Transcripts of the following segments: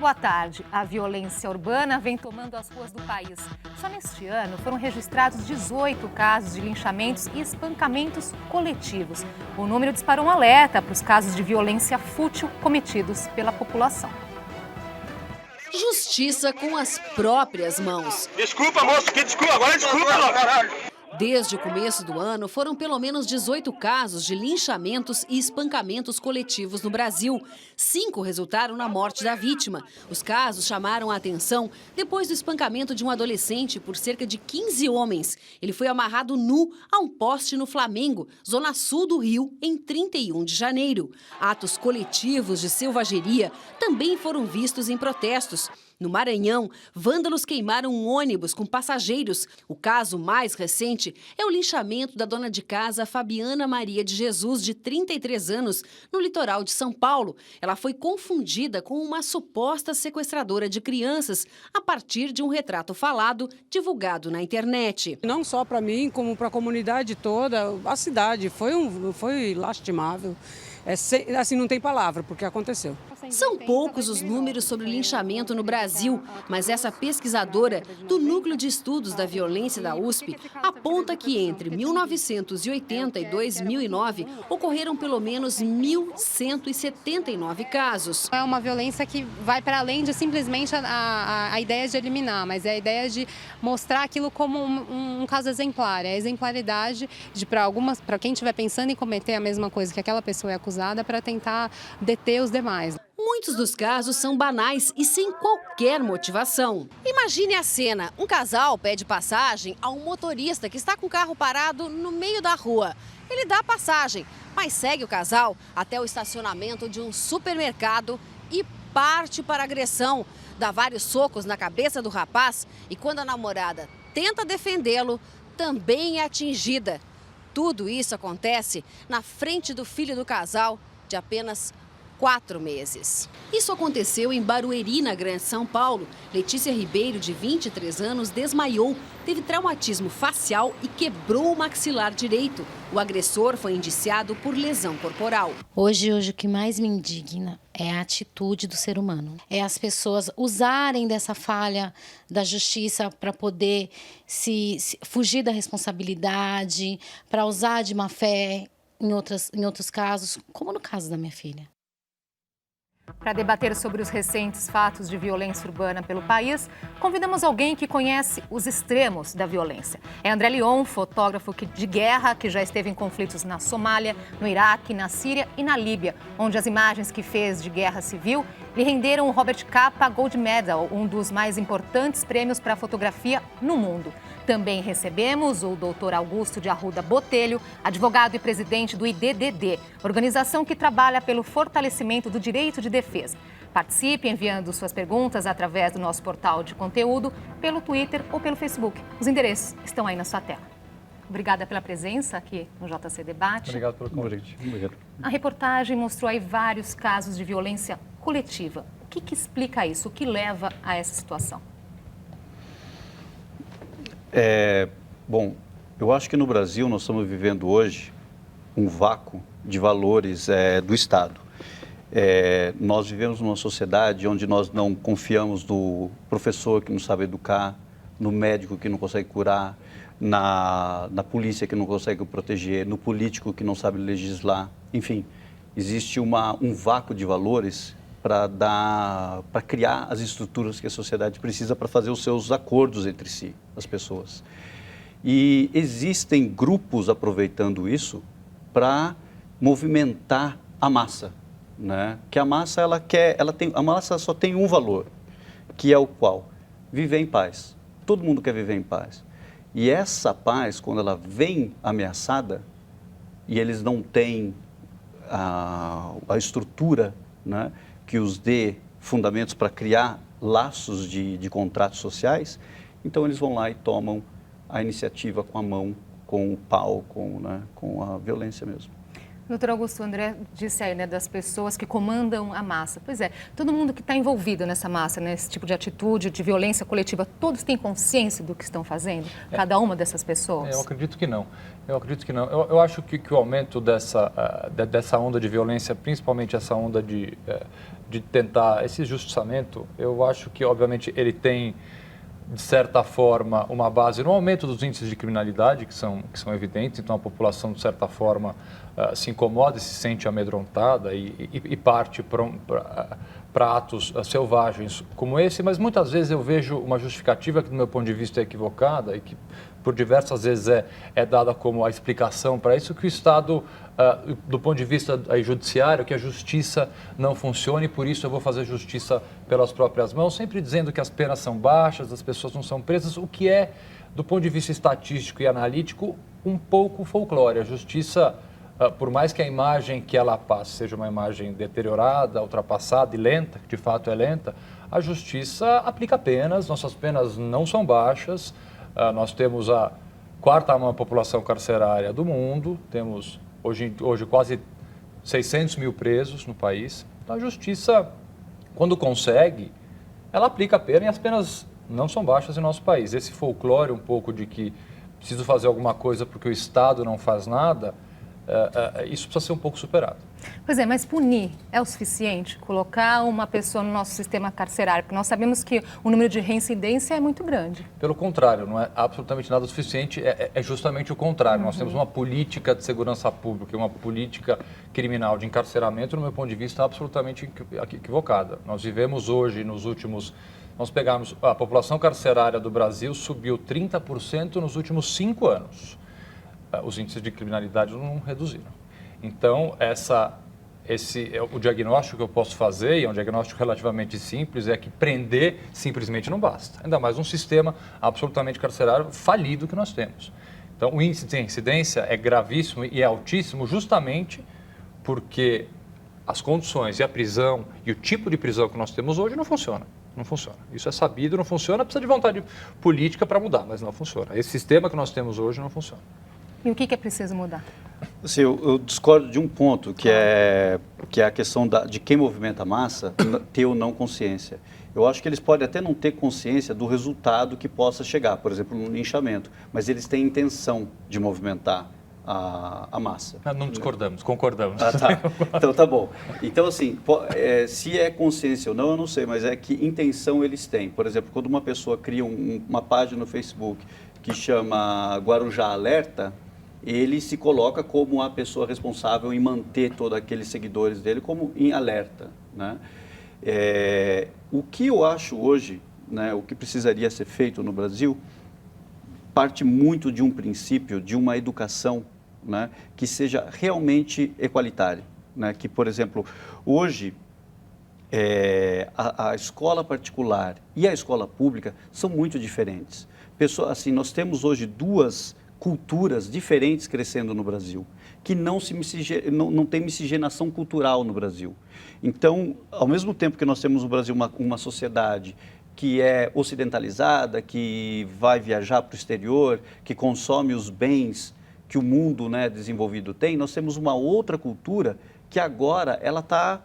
boa tarde. A violência urbana vem tomando as ruas do país. Só neste ano foram registrados 18 casos de linchamentos e espancamentos coletivos. O número disparou um alerta para os casos de violência fútil cometidos pela população. Justiça com as próprias mãos. Desculpa, moço, que desculpa, agora desculpa, caralho. Desde o começo do ano, foram pelo menos 18 casos de linchamentos e espancamentos coletivos no Brasil. 5 resultaram na morte da vítima. Os casos chamaram a atenção depois do espancamento de um adolescente por cerca de 15 homens. Ele foi amarrado nu a um poste no Flamengo, zona sul do Rio, em 31 de janeiro. Atos coletivos de selvageria também foram vistos em protestos. No Maranhão, vândalos queimaram um ônibus com passageiros. O caso mais recente é o linchamento da dona de casa Fabiana Maria de Jesus, de 33 anos, no litoral de São Paulo. Ela foi confundida com uma suposta sequestradora de crianças a partir de um retrato falado divulgado na internet. Não só para mim, como para a comunidade toda, a cidade. Foi lastimável. Assim, não tem palavra, porque aconteceu. São poucos os números sobre linchamento no Brasil, mas essa pesquisadora do Núcleo de Estudos da Violência da USP aponta que entre 1980 e 2009 ocorreram pelo menos 1.179 casos. É uma violência que vai para além de simplesmente a ideia de eliminar, mas é a ideia de mostrar aquilo como um caso exemplar. É a exemplaridade para quem estiver pensando em cometer a mesma coisa que aquela pessoa é acusada, para tentar deter os demais. Muitos dos casos são banais e sem qualquer motivação. Imagine a cena: um casal pede passagem a um motorista que está com o carro parado no meio da rua. Ele dá a passagem, mas segue o casal até o estacionamento de um supermercado e parte para a agressão. Dá vários socos na cabeça do rapaz e, quando a namorada tenta defendê-lo, também é atingida. Tudo isso acontece na frente do filho do casal, de apenas 4 meses. Isso aconteceu em Barueri, na Grande São Paulo. Letícia Ribeiro, de 23 anos, desmaiou, teve traumatismo facial e quebrou o maxilar direito. O agressor foi indiciado por lesão corporal. Hoje o que mais me indigna é a atitude do ser humano. É as pessoas usarem dessa falha da justiça para poder fugir da responsabilidade, para usar de má fé em outros casos, como no caso da minha filha. Para debater sobre os recentes fatos de violência urbana pelo país, convidamos alguém que conhece os extremos da violência. É André Leon, fotógrafo de guerra, que já esteve em conflitos na Somália, no Iraque, na Síria e na Líbia, onde as imagens que fez de guerra civil lhe renderam o Robert Capa Gold Medal, um dos mais importantes prêmios para fotografia no mundo. Também recebemos o Dr. Augusto de Arruda Botelho, advogado e presidente do IDDD, organização que trabalha pelo fortalecimento do direito de defesa. Participe enviando suas perguntas através do nosso portal de conteúdo, pelo Twitter ou pelo Facebook. Os endereços estão aí na sua tela. Obrigada pela presença aqui no JC Debate. Obrigado pelo convite. Obrigado. A reportagem mostrou aí vários casos de violência coletiva. O que explica isso? O que leva a essa situação? Bom, eu acho que no Brasil nós estamos vivendo hoje um vácuo de valores do Estado. Nós vivemos numa sociedade onde nós não confiamos no professor que não sabe educar, no médico que não consegue curar, na polícia que não consegue proteger, no político que não sabe legislar. Enfim, existe um vácuo de valores para criar as estruturas que a sociedade precisa para fazer os seus acordos entre si, as pessoas. E existem grupos aproveitando isso para movimentar a massa, né? Que a massa a massa só tem um valor, que é o qual? Viver em paz. Todo mundo quer viver em paz. E essa paz, quando ela vem ameaçada e eles não têm a estrutura, né, que os dê fundamentos para criar laços de contratos sociais, então eles vão lá e tomam a iniciativa com a mão, com o pau, com a violência mesmo. Doutor Augusto, o André disse aí, né, das pessoas que comandam a massa. Pois é, todo mundo que está envolvido nessa massa, nesse tipo de atitude, de violência coletiva, todos têm consciência do que estão fazendo? Cada uma dessas pessoas? Eu acredito que não. Eu acho que o aumento dessa onda de violência, principalmente essa onda de tentar esse justiçamento, eu acho que, obviamente, ele tem, de certa forma, uma base no aumento dos índices de criminalidade, que são evidentes. Então, a população, de certa forma, se incomoda e se sente amedrontada e parte para atos selvagens como esse. Mas, muitas vezes, eu vejo uma justificativa que, do meu ponto de vista, é equivocada e que, por diversas vezes, é dada como a explicação para isso, que o Estado, do ponto de vista judiciário, que a justiça não funciona e, por isso, eu vou fazer justiça pelas próprias mãos, sempre dizendo que as penas são baixas, as pessoas não são presas, o que é, do ponto de vista estatístico e analítico, um pouco folclore. A justiça, por mais que a imagem que ela passe seja uma imagem deteriorada, ultrapassada e lenta, que de fato é lenta, a justiça aplica penas, nossas penas não são baixas, nós temos a quarta maior população carcerária do mundo, temos hoje quase 600 mil presos no país. Então, a justiça, quando consegue, ela aplica a pena e as penas não são baixas em nosso país. Esse folclore um pouco de que preciso fazer alguma coisa porque o Estado não faz nada, isso precisa ser um pouco superado. Pois é, mas punir é o suficiente? Colocar uma pessoa no nosso sistema carcerário? Porque nós sabemos que o número de reincidência é muito grande. Pelo contrário, não é absolutamente nada suficiente, é justamente o contrário. Nós temos uma política de segurança pública e uma política criminal de encarceramento, no meu ponto de vista, absolutamente equivocada. Nós vivemos hoje, nós pegamos, a população carcerária do Brasil subiu 30% nos últimos 5 anos. Os índices de criminalidade não reduziram. Então, o diagnóstico que eu posso fazer, e é um diagnóstico relativamente simples, é que prender simplesmente não basta. Ainda mais um sistema absolutamente carcerário falido que nós temos. Então, o índice de incidência é gravíssimo e é altíssimo justamente porque as condições e a prisão e o tipo de prisão que nós temos hoje não funciona. Não funciona. Isso é sabido, não funciona, precisa de vontade política para mudar, mas não funciona. Esse sistema que nós temos hoje não funciona. E o que é preciso mudar? Assim, eu discordo de um ponto, que é a questão de quem movimenta a massa ter ou não consciência. Eu acho que eles podem até não ter consciência do resultado que possa chegar, por exemplo, no linchamento, mas eles têm intenção de movimentar a massa. Não discordamos, concordamos. Ah, tá. Então, tá bom. Então, assim, se é consciência ou não, eu não sei, mas é que intenção eles têm. Por exemplo, quando uma pessoa cria uma página no Facebook que chama Guarujá Alerta, ele se coloca como a pessoa responsável em manter todos aqueles seguidores dele como em alerta, né? O que eu acho hoje, né, o que precisaria ser feito no Brasil, parte muito de um princípio, de uma educação, né, que seja realmente equalitária, né? Que, por exemplo, hoje a escola particular e a escola pública são muito diferentes. Assim, nós temos hoje duas culturas diferentes crescendo no Brasil, que não tem miscigenação cultural no Brasil. Então, ao mesmo tempo que nós temos no Brasil uma sociedade que é ocidentalizada, que vai viajar para o exterior, que consome os bens que o mundo, né, desenvolvido tem, nós temos uma outra cultura que agora ela está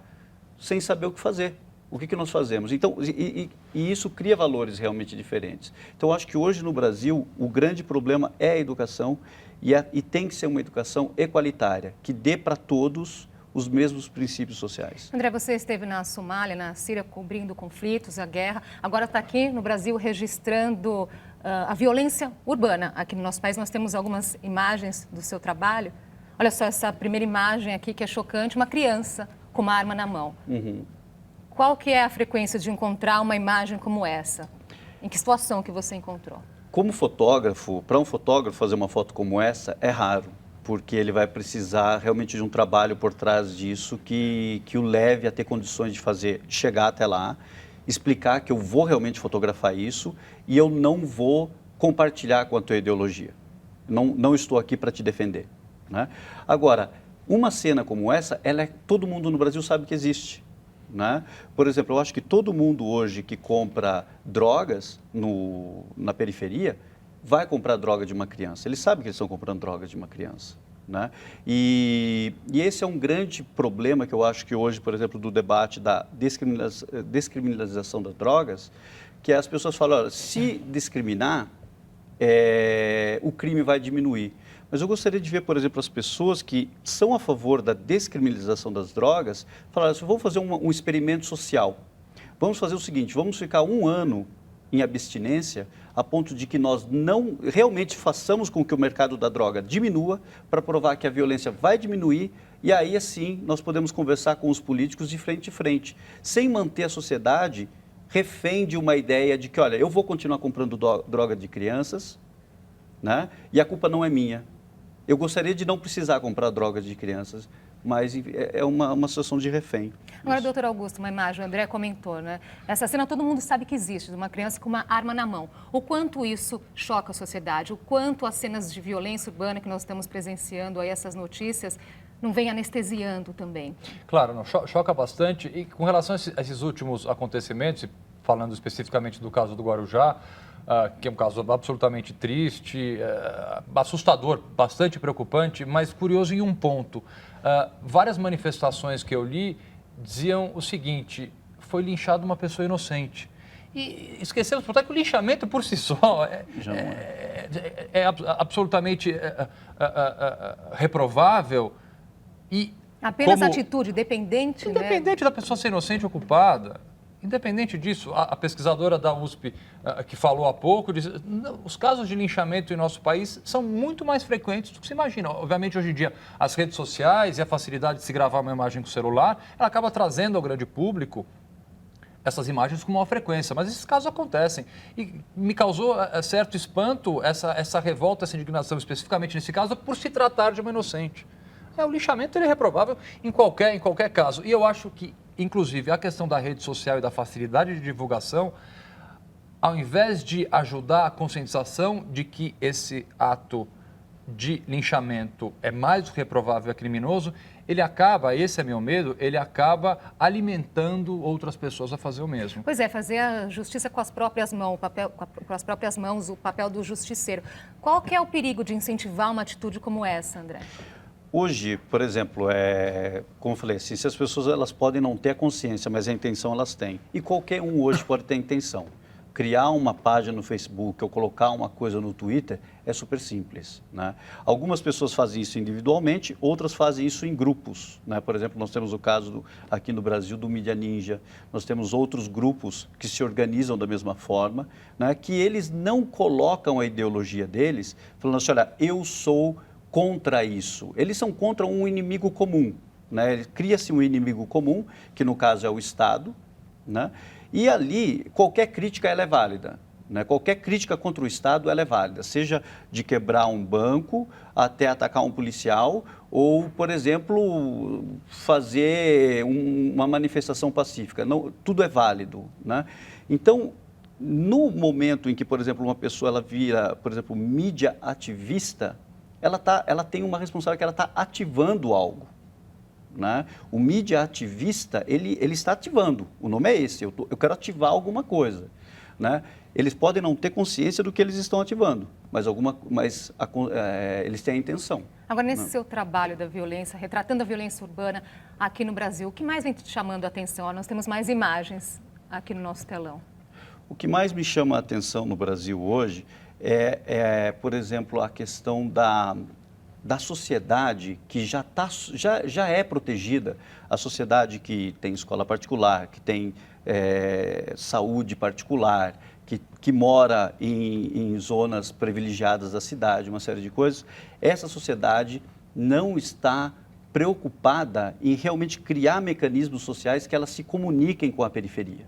sem saber o que fazer. O que nós fazemos? Então, e isso cria valores realmente diferentes. Então, acho que hoje no Brasil, o grande problema é a educação e tem que ser uma educação equalitária, que dê para todos os mesmos princípios sociais. André, você esteve na Somália, na Síria, cobrindo conflitos, a guerra. Agora está aqui no Brasil registrando a violência urbana. Aqui no nosso país nós temos algumas imagens do seu trabalho. Olha só essa primeira imagem aqui que é chocante, uma criança com uma arma na mão. Uhum. Qual que é a frequência de encontrar uma imagem como essa? Em que situação que você encontrou? Como fotógrafo, para um fotógrafo fazer uma foto como essa é raro, porque ele vai precisar realmente de um trabalho por trás disso que o leve a ter condições de chegar até lá, explicar que eu vou realmente fotografar isso e eu não vou compartilhar com a tua ideologia. Não estou aqui para te defender, né? Agora, uma cena como essa, todo mundo no Brasil sabe que existe, né? Por exemplo, eu acho que todo mundo hoje que compra drogas na periferia vai comprar droga de uma criança. Eles sabem que eles estão comprando droga de uma criança, né? E esse é um grande problema que eu acho que hoje, por exemplo, do debate da descriminalização das drogas, que as pessoas falam, olha, se discriminar, o crime vai diminuir. Mas eu gostaria de ver, por exemplo, as pessoas que são a favor da descriminalização das drogas, falar assim, vamos fazer um experimento social. Vamos fazer o seguinte, vamos ficar 1 ano em abstinência, a ponto de que nós não realmente façamos com que o mercado da droga diminua, para provar que a violência vai diminuir, e aí, assim, nós podemos conversar com os políticos de frente a frente, sem manter a sociedade refém de uma ideia de que, olha, eu vou continuar comprando droga de crianças, né? E a culpa não é minha. Eu gostaria de não precisar comprar drogas de crianças, mas é uma situação de refém. Agora, doutor Augusto, uma imagem, o André comentou, né? Essa cena todo mundo sabe que existe, de uma criança com uma arma na mão. O quanto isso choca a sociedade, o quanto as cenas de violência urbana que nós estamos presenciando, aí essas notícias, não vem anestesiando também. Claro, não, choca bastante. E com relação a esses últimos acontecimentos, falando especificamente do caso do Guarujá, que é um caso absolutamente triste, assustador, bastante preocupante, mas curioso em um ponto. Várias manifestações que eu li diziam o seguinte, foi linchada uma pessoa inocente. E esquecemos, portanto, que o linchamento por si só é absolutamente reprovável. E apenas atitude, independente da pessoa ser inocente ou culpada. Independente disso, a pesquisadora da USP que falou há pouco, disse que os casos de linchamento em nosso país são muito mais frequentes do que se imagina. Obviamente, hoje em dia, as redes sociais e a facilidade de se gravar uma imagem com o celular, ela acaba trazendo ao grande público essas imagens com maior frequência, mas esses casos acontecem. E me causou certo espanto essa revolta, essa indignação, especificamente nesse caso, por se tratar de uma inocente. O linchamento ele é reprovável em qualquer caso. E eu acho que, inclusive, a questão da rede social e da facilidade de divulgação, ao invés de ajudar a conscientização de que esse ato de linchamento é mais do que reprovável, é criminoso, ele acaba, esse é meu medo, ele acaba alimentando outras pessoas a fazer o mesmo. Pois é, fazer a justiça com as próprias mãos, o papel do justiceiro. Qual que é o perigo de incentivar uma atitude como essa, André? Hoje, por exemplo, como eu falei, assim, se as pessoas elas podem não ter a consciência, mas a intenção elas têm. E qualquer um hoje pode ter intenção. Criar uma página no Facebook ou colocar uma coisa no Twitter é super simples, né? Algumas pessoas fazem isso individualmente, outras fazem isso em grupos, né? Por exemplo, nós temos o caso aqui no Brasil do Mídia Ninja, nós temos outros grupos que se organizam da mesma forma, né? Que eles não colocam a ideologia deles, falando assim, olha, eu sou contra isso. Eles são contra um inimigo comum, né? Cria-se um inimigo comum, que no caso é o Estado, né? E ali, qualquer crítica ela é válida, né? Qualquer crítica contra o Estado ela é válida, seja de quebrar um banco, até atacar um policial, ou, por exemplo, fazer uma manifestação pacífica. Não, tudo é válido, né? Então, no momento em que, por exemplo, uma pessoa ela vira, por exemplo, mídia ativista, ela tem uma responsabilidade que ela está ativando algo, né? O mídia ativista, ele está ativando, o nome é esse, eu quero ativar alguma coisa, né? Eles podem não ter consciência do que eles estão ativando, mas eles têm a intenção. Agora, nesse seu trabalho da violência, retratando a violência urbana aqui no Brasil, o que mais vem te chamando a atenção? Nós temos mais imagens aqui no nosso telão. O que mais me chama a atenção no Brasil hoje por exemplo, a questão da sociedade que já é protegida, a sociedade que tem escola particular, que tem saúde particular, que mora em zonas privilegiadas da cidade, uma série de coisas. Essa sociedade não está preocupada em realmente criar mecanismos sociais que elas se comuniquem com a periferia,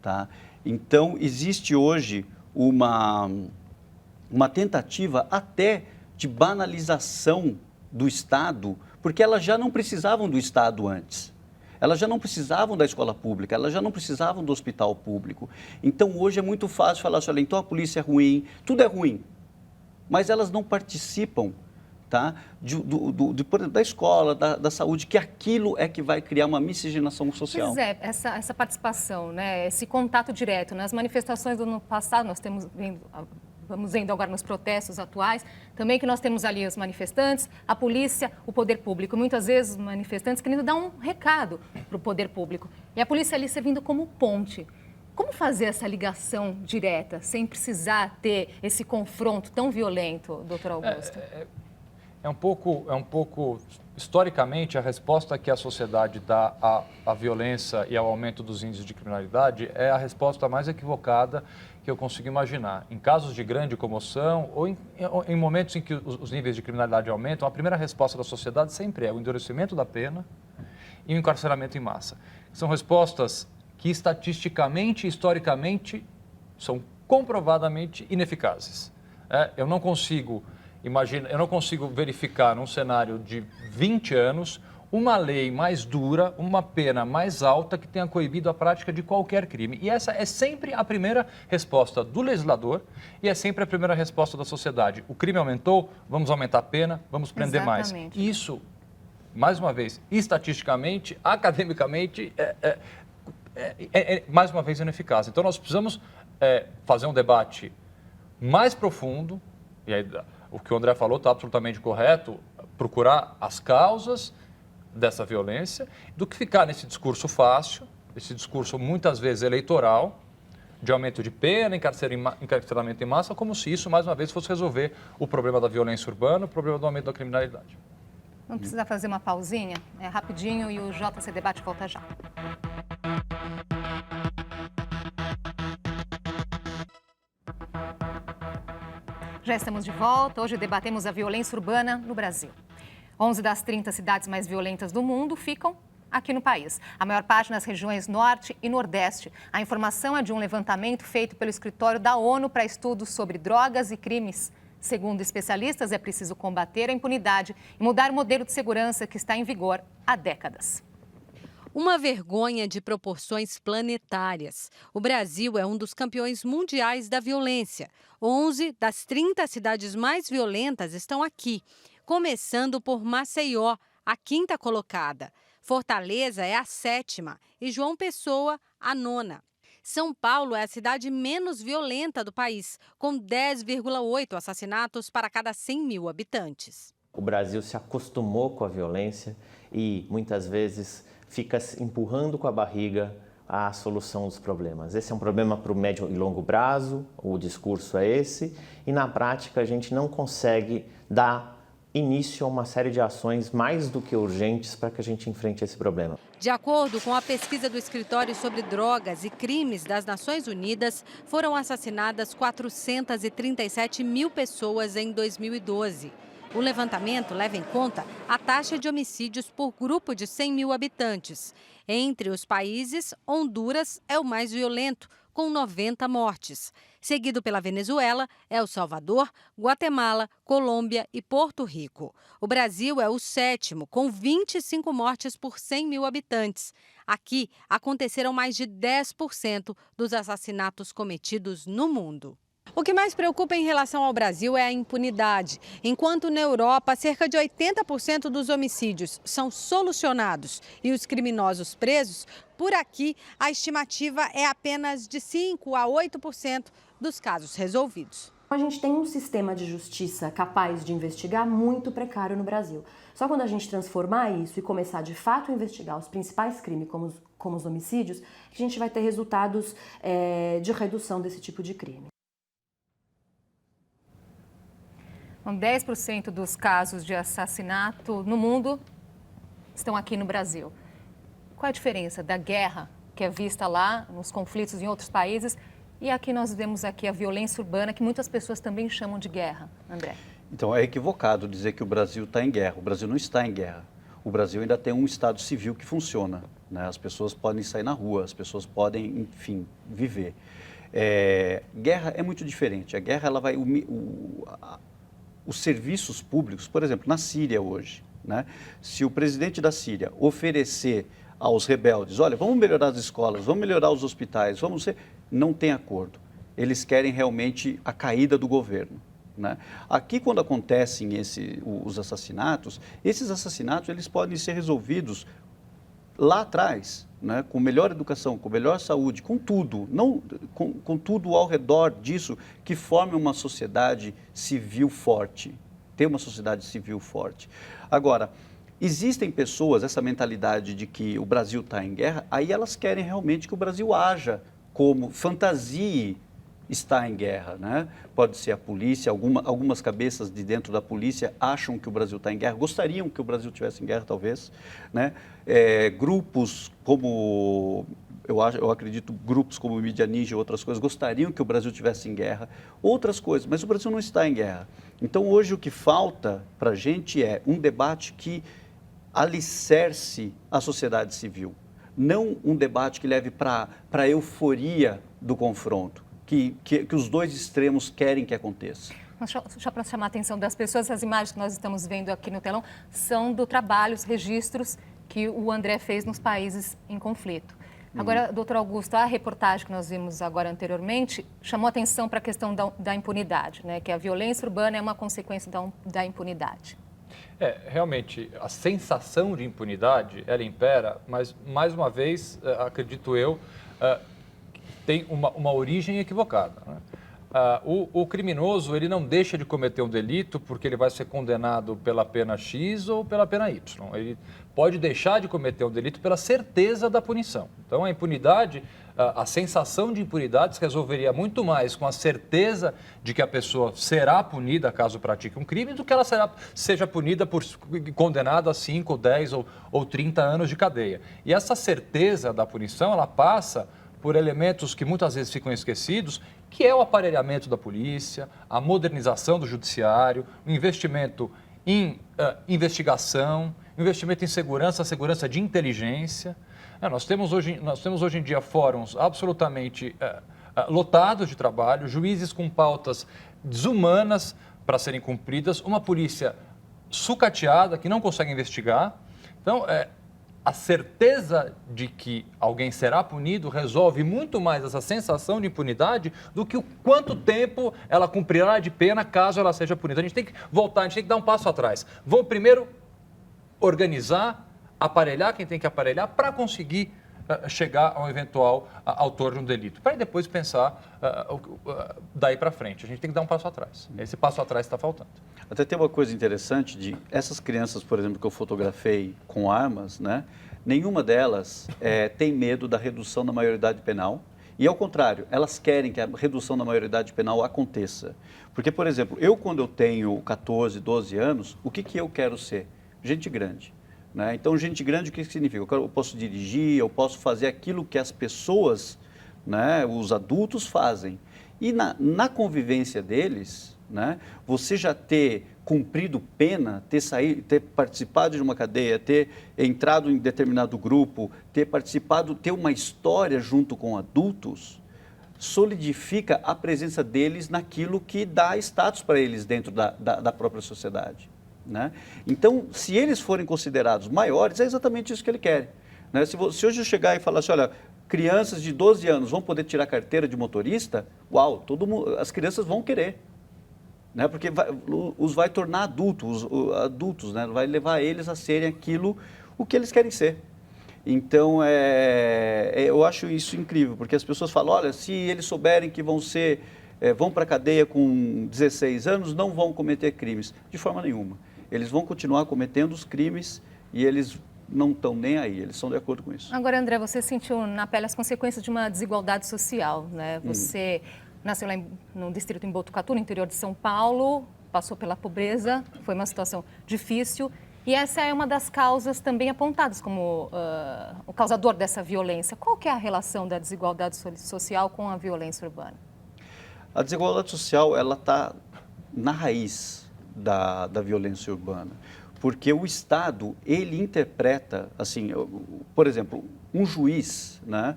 tá? Então, existe hoje uma tentativa até de banalização do Estado, porque elas já não precisavam do Estado antes. Elas já não precisavam da escola pública, elas já não precisavam do hospital público. Então, hoje é muito fácil falar assim, olha, então a polícia é ruim, tudo é ruim. Mas elas não participam, tá, da escola, da saúde, que aquilo é que vai criar uma miscigenação social. Pois é, essa participação, né, esse contato direto. Nas manifestações do ano passado, nós temos vamos vendo agora nos protestos atuais, também que nós temos ali os manifestantes, a polícia, o poder público. Muitas vezes os manifestantes querendo dar um recado para o poder público. E a polícia ali servindo como ponte. Como fazer essa ligação direta, sem precisar ter esse confronto tão violento, doutor Augusto? É um pouco, historicamente, a resposta que a sociedade dá à violência e ao aumento dos índices de criminalidade é a resposta mais equivocada que eu consigo imaginar. Em casos de grande comoção ou em momentos em que os níveis de criminalidade aumentam, a primeira resposta da sociedade sempre é o endurecimento da pena e o encarceramento em massa. São respostas que estatisticamente e historicamente são comprovadamente ineficazes. Eu não consigo verificar num cenário de 20 anos uma lei mais dura, uma pena mais alta que tenha coibido a prática de qualquer crime. E essa é sempre a primeira resposta do legislador e é sempre a primeira resposta da sociedade. O crime aumentou, vamos aumentar a pena, vamos prender mais. Isso, mais uma vez, estatisticamente, academicamente, mais uma vez ineficaz. Então nós precisamos fazer um debate mais profundo, e aí o que o André falou está absolutamente correto, procurar as causas dessa violência, do que ficar nesse discurso fácil, esse discurso muitas vezes eleitoral, de aumento de pena, encarceramento em massa, como se isso, mais uma vez, fosse resolver o problema da violência urbana, o problema do aumento da criminalidade. Vamos precisar fazer uma pausinha, rapidinho, e o JC Debate volta já. Já estamos de volta. Hoje debatemos a violência urbana no Brasil. 11 das 30 cidades mais violentas do mundo ficam aqui no país. A maior parte nas regiões Norte e Nordeste. A informação é de um levantamento feito pelo Escritório da ONU para Estudos sobre Drogas e Crimes. Segundo especialistas, é preciso combater a impunidade e mudar o modelo de segurança que está em vigor há décadas. Uma vergonha de proporções planetárias. O Brasil é um dos campeões mundiais da violência. 11 das 30 cidades mais violentas estão aqui, começando por Maceió, a 5ª colocada. Fortaleza é a 7ª e João Pessoa, a 9ª. São Paulo é a cidade menos violenta do país, com 10,8 assassinatos para cada 100 mil habitantes. O Brasil se acostumou com a violência e, muitas vezes, fica empurrando com a barriga a solução dos problemas. Esse é um problema para o médio e longo prazo, o discurso é esse, e na prática a gente não consegue dar início a uma série de ações mais do que urgentes para que a gente enfrente esse problema. De acordo com a pesquisa do Escritório sobre Drogas e Crimes das Nações Unidas, foram assassinadas 437 mil pessoas em 2012. O levantamento leva em conta a taxa de homicídios por grupo de 100 mil habitantes. Entre os países, Honduras é o mais violento, com 90 mortes. Seguido pela Venezuela, El Salvador, Guatemala, Colômbia e Porto Rico. O Brasil é o 7º, com 25 mortes por 100 mil habitantes. Aqui aconteceram mais de 10% dos assassinatos cometidos no mundo. O que mais preocupa em relação ao Brasil é a impunidade. Enquanto na Europa, cerca de 80% dos homicídios são solucionados e os criminosos presos, por aqui a estimativa é apenas de 5 a 8% dos casos resolvidos. A gente tem um sistema de justiça capaz de investigar muito precário no Brasil. Só quando a gente transformar isso e começar de fato a investigar os principais crimes, como os homicídios, que a gente vai ter resultados de redução desse tipo de crime. 10% dos casos de assassinato no mundo estão aqui no Brasil. Qual é a diferença da guerra que é vista lá, nos conflitos em outros países, e aqui nós vemos aqui a violência urbana, que muitas pessoas também chamam de guerra, André? Então, é equivocado dizer que o Brasil está em guerra. O Brasil não está em guerra. O Brasil ainda tem um Estado civil que funciona, né? As pessoas podem sair na rua, as pessoas podem, enfim, viver. Guerra é muito diferente. A guerra, ela vai... Os serviços públicos, por exemplo, na Síria hoje, né? Se o presidente da Síria oferecer aos rebeldes, olha, vamos melhorar as escolas, vamos melhorar os hospitais, não tem acordo. Eles querem realmente a caída do governo, né? Aqui, quando acontecem os assassinatos, esses assassinatos eles podem ser resolvidos lá atrás, né, com melhor educação, com melhor saúde, com tudo, não, com tudo ao redor disso, que forme uma sociedade civil forte, ter uma sociedade civil forte. Agora, existem pessoas, essa mentalidade de que o Brasil está em guerra, aí elas querem realmente que o Brasil haja como fantasie está em guerra, né? Pode ser a polícia, algumas cabeças de dentro da polícia acham que o Brasil está em guerra, gostariam que o Brasil estivesse em guerra, talvez, né? Grupos como, eu acredito, grupos como o Mídia Ninja e outras coisas, gostariam que o Brasil estivesse em guerra, outras coisas, mas o Brasil não está em guerra. Então, hoje, o que falta para a gente é um debate que alicerce a sociedade civil, não um debate que leve para a euforia do confronto, que os dois extremos querem que aconteça. Só para chamar a atenção das pessoas, as imagens que nós estamos vendo aqui no telão são do trabalho, os registros que o André fez nos países em conflito. Agora, doutor Augusto, a reportagem que nós vimos agora anteriormente chamou atenção para a questão da impunidade, né? Que a violência urbana é uma consequência da impunidade. Realmente, a sensação de impunidade, ela impera, mas, mais uma vez, acredito eu, tem uma origem equivocada, né? O criminoso, ele não deixa de cometer um delito porque ele vai ser condenado pela pena X ou pela pena Y. Ele pode deixar de cometer um delito pela certeza da punição. Então, a impunidade, a sensação de impunidade se resolveria muito mais com a certeza de que a pessoa será punida caso pratique um crime do que ela seja punida condenada a 5, 10 ou 30 anos de cadeia. E essa certeza da punição, ela passa por elementos que muitas vezes ficam esquecidos, que é o aparelhamento da polícia, a modernização do judiciário, o investimento em investigação, investimento em segurança de inteligência. Nós temos hoje em dia fóruns absolutamente lotados de trabalho, juízes com pautas desumanas para serem cumpridas, uma polícia sucateada que não consegue investigar. Então, a certeza de que alguém será punido resolve muito mais essa sensação de impunidade do que o quanto tempo ela cumprirá de pena caso ela seja punida. A gente tem que voltar, a gente tem que dar um passo atrás. Vamos primeiro organizar, aparelhar quem tem que aparelhar para conseguir chegar ao eventual autor de um delito, para depois pensar daí para frente. A gente tem que dar um passo atrás. Esse passo atrás está faltando. Até tem uma coisa interessante de essas crianças, por exemplo, que eu fotografei com armas, né? Nenhuma delas tem medo da redução da maioridade penal e, ao contrário, elas querem que a redução da maioridade penal aconteça. Porque, por exemplo, quando eu tenho 14, 12 anos, o que eu quero ser? Gente grande. Né? Então, gente grande, o que significa? Eu posso dirigir, eu posso fazer aquilo que as pessoas, né, os adultos fazem. E na convivência deles, né, você já ter cumprido pena, ter participado de uma cadeia, ter entrado em determinado grupo, ter participado, ter uma história junto com adultos, solidifica a presença deles naquilo que dá status para eles dentro da própria sociedade. Né? Então, se eles forem considerados maiores, é exatamente isso que ele quer. Né? Se hoje eu chegar e falar assim, olha, crianças de 12 anos vão poder tirar carteira de motorista, uau, as crianças vão querer. Né? Porque os vai tornar adultos, né? Vai levar eles a serem o que eles querem ser. Então, eu acho isso incrível, porque as pessoas falam, olha, se eles souberem que vão para a cadeia com 16 anos, não vão cometer crimes. De forma nenhuma. Eles vão continuar cometendo os crimes e eles não estão nem aí, eles estão de acordo com isso. Agora, André, você sentiu na pele as consequências de uma desigualdade social, né? Você nasceu lá no distrito em Botucatu, no interior de São Paulo, passou pela pobreza, foi uma situação difícil. E essa é uma das causas também apontadas como o causador dessa violência. Qual que é a relação da desigualdade social com a violência urbana? A desigualdade social, ela está na raiz da violência urbana, porque o Estado, ele interpreta, assim, por exemplo, um juiz, né,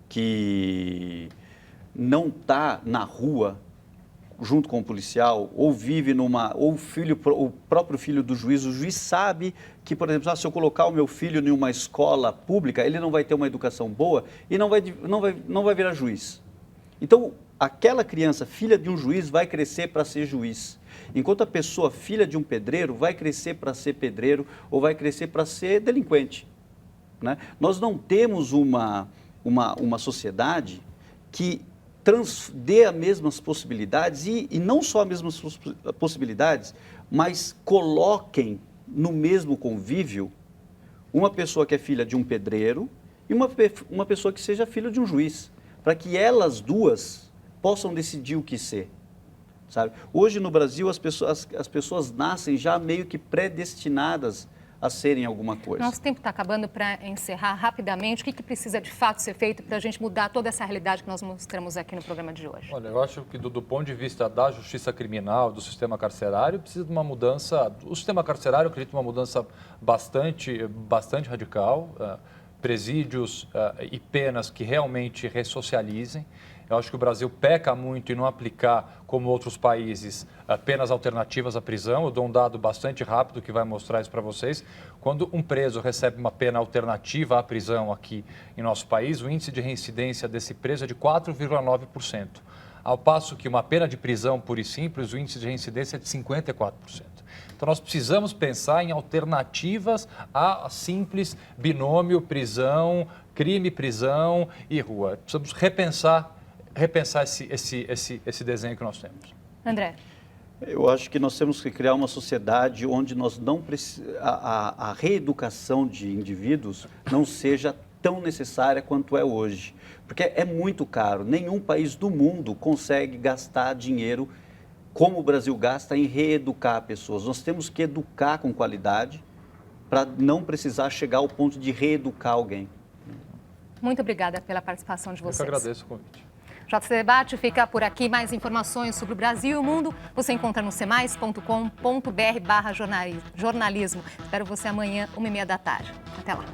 que não está na rua junto com o policial, ou vive o próprio filho do juiz, o juiz sabe que, por exemplo, se eu colocar o meu filho em uma escola pública, ele não vai ter uma educação boa e não vai virar juiz. Então, aquela criança, filha de um juiz, vai crescer para ser juiz. Enquanto a pessoa, filha de um pedreiro, vai crescer para ser pedreiro ou vai crescer para ser delinquente. né? Nós não temos uma sociedade que dê as mesmas possibilidades e não só as mesmas possibilidades, mas coloquem no mesmo convívio uma pessoa que é filha de um pedreiro e uma pessoa que seja filha de um juiz, para que elas duas possam decidir o que ser, sabe? Hoje no Brasil as pessoas nascem já meio que predestinadas a serem alguma coisa. Nosso tempo está acabando. Para encerrar rapidamente, o que precisa de fato ser feito para a gente mudar toda essa realidade que nós mostramos aqui no programa de hoje? Olha, eu acho que do ponto de vista da justiça criminal, do sistema carcerário, precisa de uma mudança. O sistema carcerário, eu acredito, uma mudança bastante radical. Presídios e penas que realmente ressocializem. Eu acho que o Brasil peca muito em não aplicar, como outros países, penas alternativas à prisão. Eu dou um dado bastante rápido que vai mostrar isso para vocês. Quando um preso recebe uma pena alternativa à prisão aqui em nosso país, o índice de reincidência desse preso é de 4,9%. Ao passo que uma pena de prisão pura e simples, o índice de reincidência é de 54%. Então, nós precisamos pensar em alternativas a simples binômio prisão, crime, prisão e rua. Precisamos repensar esse desenho que nós temos. André. Eu acho que nós temos que criar uma sociedade onde nós não a reeducação de indivíduos não seja tão necessária quanto é hoje. Porque é muito caro. Nenhum país do mundo consegue gastar dinheiro como o Brasil gasta em reeducar pessoas. Nós temos que educar com qualidade para não precisar chegar ao ponto de reeducar alguém. Muito obrigada pela participação de vocês. Eu que agradeço o convite. JC Debate fica por aqui. Mais informações sobre o Brasil e o mundo você encontra no cemais.com.br/jornalismo. Espero você amanhã, 1h30 da tarde. Até lá.